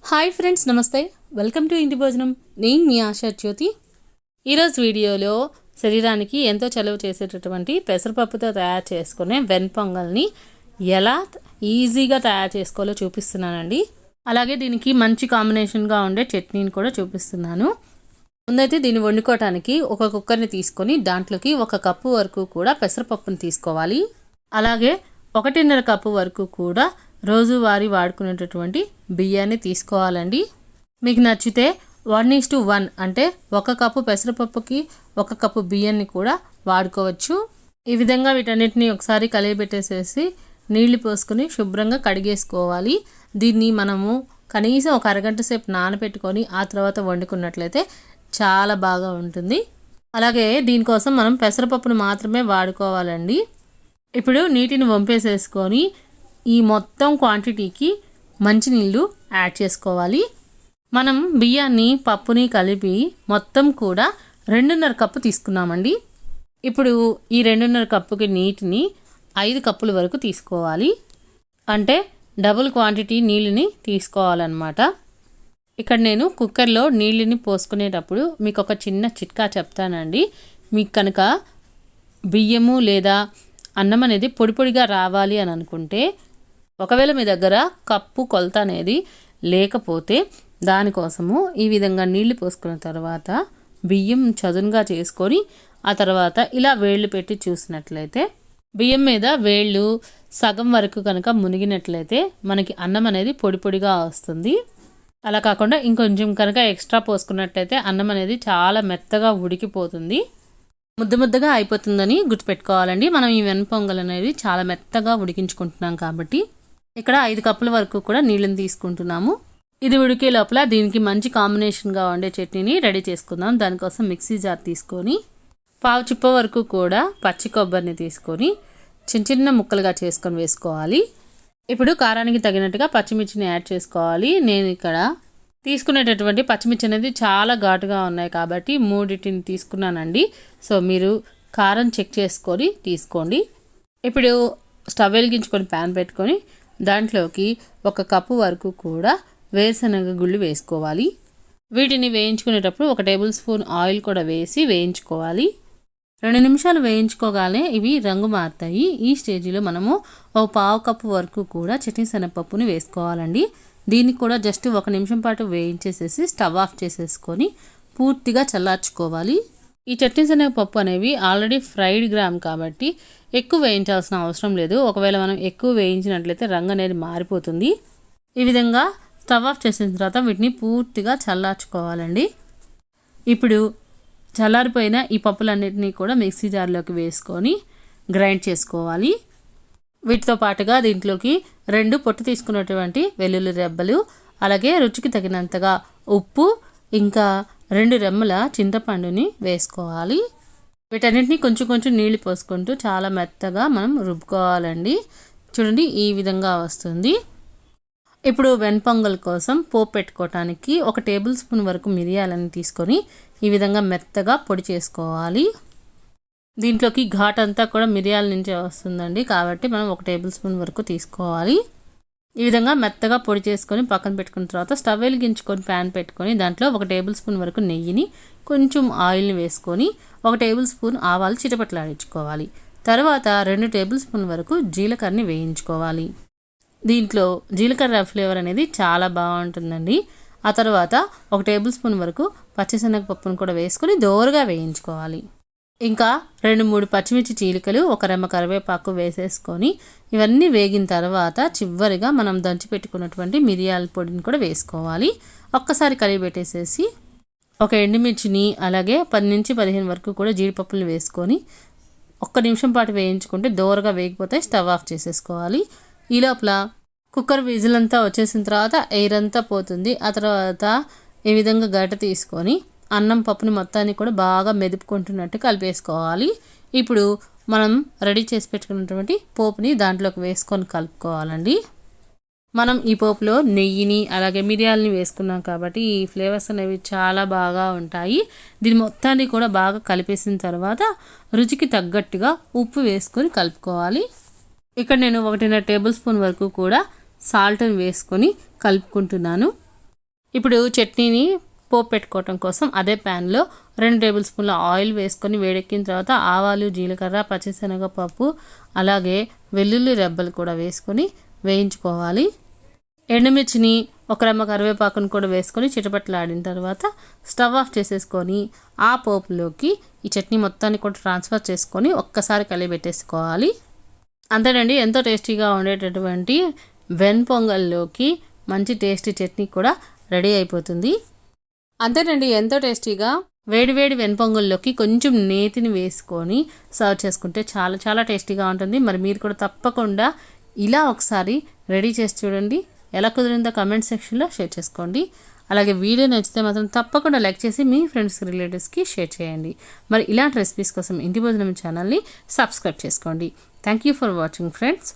Hi friends, నమస్తే. Welcome to ఇంటి భోజనం. నేను మీ ఆశా జ్యోతి. ఈరోజు వీడియోలో శరీరానికి ఎంతో చలువ చేసేటటువంటి పెసరపప్పుతో తయారు చేసుకునే వెన్పొంగల్ని ఎలా ఈజీగా తయారు చేసుకోవాలో చూపిస్తున్నానండి. అలాగే దీనికి మంచి కాంబినేషన్గా ఉండే చట్నీని కూడా చూపిస్తున్నాను. ముందైతే దీన్ని వండుకోవటానికి ఒక కుక్కర్ని తీసుకొని దాంట్లోకి 1 కప్పు వరకు కూడా పెసరపప్పుని తీసుకోవాలి. అలాగే 1.5 కప్పు వరకు కూడా రోజువారీ వాడుకునేటటువంటి బియ్యాన్ని తీసుకోవాలండి. మీకు నచ్చితే 1:1 అంటే 1 కప్పు పెసరపప్పుకి 1 కప్పు బియ్యాన్ని కూడా వాడుకోవచ్చు. ఈ విధంగా వీటన్నిటిని ఒకసారి కలియబెట్టేసేసి నీళ్లు పోసుకొని శుభ్రంగా కడిగేసుకోవాలి. దీన్ని మనము కనీసం ఒక అరగంట సేపు నానబెట్టుకొని ఆ తర్వాత వండుకున్నట్లయితే చాలా బాగా ఉంటుంది. అలాగే దీనికోసం మనం పెసరపప్పును మాత్రమే వాడుకోవాలండి. ఇప్పుడు నీటిని వంపేసేసుకొని ఈ మొత్తం క్వాంటిటీకి మంచినీళ్ళు యాడ్ చేసుకోవాలి. మనం బియ్యాన్ని పప్పుని కలిపి మొత్తం కూడా 2.5 కప్పు తీసుకున్నామండి. ఇప్పుడు ఈ 2.5 కప్పుకి నీటిని 5 కప్పుల వరకు తీసుకోవాలి. అంటే డబుల్ క్వాంటిటీ నీళ్ళని తీసుకోవాలన్నమాట. ఇక్కడ నేను కుక్కర్లో నీళ్ళని పోసుకునేటప్పుడు మీకు ఒక చిన్న చిట్కా చెప్తానండి. మీకు కనుక బియ్యము లేదా అన్నం అనేది పొడి పొడిగా రావాలి అని అనుకుంటే, ఒకవేళ మీ దగ్గర కప్పు కొలత అనేది లేకపోతే దానికోసము ఈ విధంగా నీళ్లు పోసుకున్న తర్వాత బియ్యం చదునుగా చేసుకొని ఆ తర్వాత ఇలా వేళ్ళు పెట్టి చూసినట్లయితే బియ్యం మీద వేళ్ళు సగం వరకు కనుక మునిగినట్లయితే మనకి అన్నం అనేది పొడి పొడిగా వస్తుంది. అలా కాకుండా ఇంకొంచెం కనుక ఎక్స్ట్రా పోసుకున్నట్లయితే అన్నం అనేది చాలా మెత్తగా ఉడికిపోతుంది, ముద్దగా అయిపోతుందని గుర్తుపెట్టుకోవాలండి. మనం ఈ వెన్పొంగల్ అనేది చాలా మెత్తగా ఉడికించుకుంటున్నాం కాబట్టి ఇక్కడ 5 కప్పుల వరకు కూడా నీళ్ళని తీసుకుంటున్నాము. ఇది ఉడికే లోపల దీనికి మంచి కాంబినేషన్గా ఉండే చట్నీని రెడీ చేసుకుందాం. దానికోసం మిక్సీ జార్ తీసుకొని పావు చిప్ప వరకు కూడా పచ్చి కొబ్బరిని తీసుకొని చిన్న ముక్కలుగా చేసుకొని వేసుకోవాలి. ఇప్పుడు కారానికి తగినట్టుగా పచ్చిమిర్చిని యాడ్ చేసుకోవాలి. నేను ఇక్కడ తీసుకునేటటువంటి పచ్చిమిర్చి అనేది చాలా ఘాటుగా ఉన్నాయి కాబట్టి 3 తీసుకున్నానండి. సో మీరు కారం చెక్ చేసుకొని తీసుకోండి. ఇప్పుడు స్టవ్ వెలిగించుకొని ప్యాన్ పెట్టుకొని దాంట్లోకి 1 కప్పు వరకు కూడా వేరుశనగ గుళ్ళు వేసుకోవాలి. వీటిని వేయించుకునేటప్పుడు 1 టేబుల్ స్పూన్ ఆయిల్ కూడా వేసి వేయించుకోవాలి. 2 నిమిషాలు వేయించుకోగానే ఇవి రంగు మారుతాయి. ఈ స్టేజ్లో మనము 1/4 కప్పు వరకు కూడా చట్నీ శనగపప్పుని వేసుకోవాలండి. దీన్ని కూడా జస్ట్ 1 నిమిషం పాటు వేయించేసేసి స్టవ్ ఆఫ్ చేసేసుకొని పూర్తిగా చల్లార్చుకోవాలి. ఈ చట్నీ శనగపప్పు అనేవి ఆల్రెడీ ఫ్రైడ్ గ్రామ్ కాబట్టి ఎక్కువ వేయించాల్సిన అవసరం లేదు. ఒకవేళ మనం ఎక్కువ వేయించినట్లయితే రంగు అనేది మారిపోతుంది. ఈ విధంగా స్టవ్ ఆఫ్ చేసిన తర్వాత వీటిని పూర్తిగా చల్లార్చుకోవాలండి. ఇప్పుడు చల్లారిపోయిన ఈ పప్పులన్నిటినీ కూడా మిక్సీ జార్లోకి వేసుకొని గ్రైండ్ చేసుకోవాలి. వీటితో పాటుగా దీంట్లోకి 2 పొట్టు తీసుకున్నటువంటి వెల్లుల్లి రెబ్బలు, అలాగే రుచికి తగినంతగా ఉప్పు, ఇంకా 2 రెమ్మల చింతపండుని వేసుకోవాలి. వీటన్నిటిని కొంచెం నీళ్లు పోసుకుంటూ చాలా మెత్తగా మనం రుబ్బుకోవాలండి. చూడండి, ఈ విధంగా వస్తుంది. ఇప్పుడు వెన్పొంగల్ కోసం పోపు పెట్టుకోవటానికి 1 టేబుల్ స్పూన్ వరకు మిరియాలని తీసుకొని ఈ విధంగా మెత్తగా పొడి చేసుకోవాలి. దీంట్లోకి ఘాట్ అంతా కూడా మిరియాల నుంచే వస్తుందండి కాబట్టి మనం 1 టేబుల్ స్పూన్ వరకు తీసుకోవాలి. ఈ విధంగా మెత్తగా పొడి చేసుకొని పక్కన పెట్టుకున్న తర్వాత స్టవ్ వెలిగించుకొని ప్యాన్ పెట్టుకొని దాంట్లో 1 టేబుల్ స్పూన్ వరకు నెయ్యిని, కొంచెం ఆయిల్ని వేసుకొని 1 టేబుల్ స్పూన్ ఆవాలు చిటపట్లాడించుకోవాలి. తర్వాత 2 టేబుల్ స్పూన్ వరకు జీలకర్రని వేయించుకోవాలి. దీంట్లో జీలకర్ర ఫ్లేవర్ అనేది చాలా బాగుంటుందండి. ఆ తర్వాత 1 టేబుల్ స్పూన్ వరకు పచ్చిశనగపప్పును కూడా వేసుకొని దోరగా వేయించుకోవాలి. ఇంకా 2-3 పచ్చిమిర్చి చీలికలు, 1 రెమ్మ కరివేపాకు వేసేసుకొని ఇవన్నీ వేగిన తర్వాత చివరిగా మనం దంచి పెట్టుకున్నటువంటి మిరియాల పొడిని కూడా వేసుకోవాలి. ఒక్కసారి కలిపెట్టేసేసి 1 ఎండుమిర్చిని, అలాగే 10-15 వరకు కూడా జీడిపప్పులు వేసుకొని 1 నిమిషం పాటు వేయించుకుంటే దోరగా వేగిపోతే స్టవ్ ఆఫ్ చేసేసుకోవాలి. ఈ లోపల కుక్కర్ విజిల్ అంతా వచ్చేసిన తర్వాత ఎయిర్ అంతా పోతుంది. ఆ తర్వాత ఈ విధంగా గరిట తీసుకొని అన్నం పప్పుని మొత్తాన్ని కూడా బాగా మెదుపుకుంటున్నట్టు కలిపేసుకోవాలి. ఇప్పుడు మనం రెడీ చేసి పెట్టుకున్నటువంటి పోపుని దాంట్లోకి వేసుకొని కలుపుకోవాలండి. మనం ఈ పోపులో నెయ్యిని అలాగే మిరియాలని వేసుకున్నాం కాబట్టి ఈ ఫ్లేవర్స్ అనేవి చాలా బాగా ఉంటాయి. దీని మొత్తాన్ని కూడా బాగా కలిపేసిన తర్వాత రుచికి తగ్గట్టుగా ఉప్పు వేసుకొని కలుపుకోవాలి. ఇక్కడ నేను 1.5 టేబుల్ స్పూన్ వరకు కూడా సాల్ట్ని వేసుకొని కలుపుకుంటున్నాను. ఇప్పుడు చట్నీని పోపు పెట్టుకోవటం కోసం అదే ప్యాన్లో 2 టేబుల్ స్పూన్ల ఆయిల్ వేసుకొని వేడెక్కిన తర్వాత ఆవాలు, జీలకర్ర, పచ్చిశనగపప్పు అలాగే వెల్లుల్లి రెబ్బలు కూడా వేసుకొని వేయించుకోవాలి. ఎండుమిర్చిని, ఒక రెమ్మ కరివేపాకును కూడా వేసుకొని చిటపట్లాడిన తర్వాత స్టవ్ ఆఫ్ చేసేసుకొని ఆ పోపులోకి ఈ చట్నీ మొత్తాన్ని కూడా ట్రాన్స్ఫర్ చేసుకొని ఒక్కసారి కలిపెట్టేసుకోవాలి. అంతేనండి, ఎంతో టేస్టీగా ఉండేటటువంటి వెన్పొంగల్లోకి మంచి టేస్టీ చట్నీ కూడా రెడీ అయిపోతుంది. అంతేనండి, ఎంతో టేస్టీగా వేడివేడి వెన్పొంగల్లోకి కొంచెం నేతిని వేసుకొని సర్వ్ చేసుకుంటే చాలా చాలా టేస్టీగా ఉంటుంది. మరి మీరు కూడా తప్పకుండా ఇలా ఒకసారి రెడీ చేసి చూడండి. ఎలా కుదిరిందో కమెంట్ సెక్షన్లో షేర్ చేసుకోండి. అలాగే వీడియో నచ్చితే మాత్రం తప్పకుండా లైక్ చేసి మీ ఫ్రెండ్స్, రిలేటివ్స్కి షేర్ చేయండి. మరి ఇలాంటి రెసిపీస్ కోసం ఇంటి భోజనం ఛానల్ని సబ్స్క్రైబ్ చేసుకోండి. Thank you for watching friends.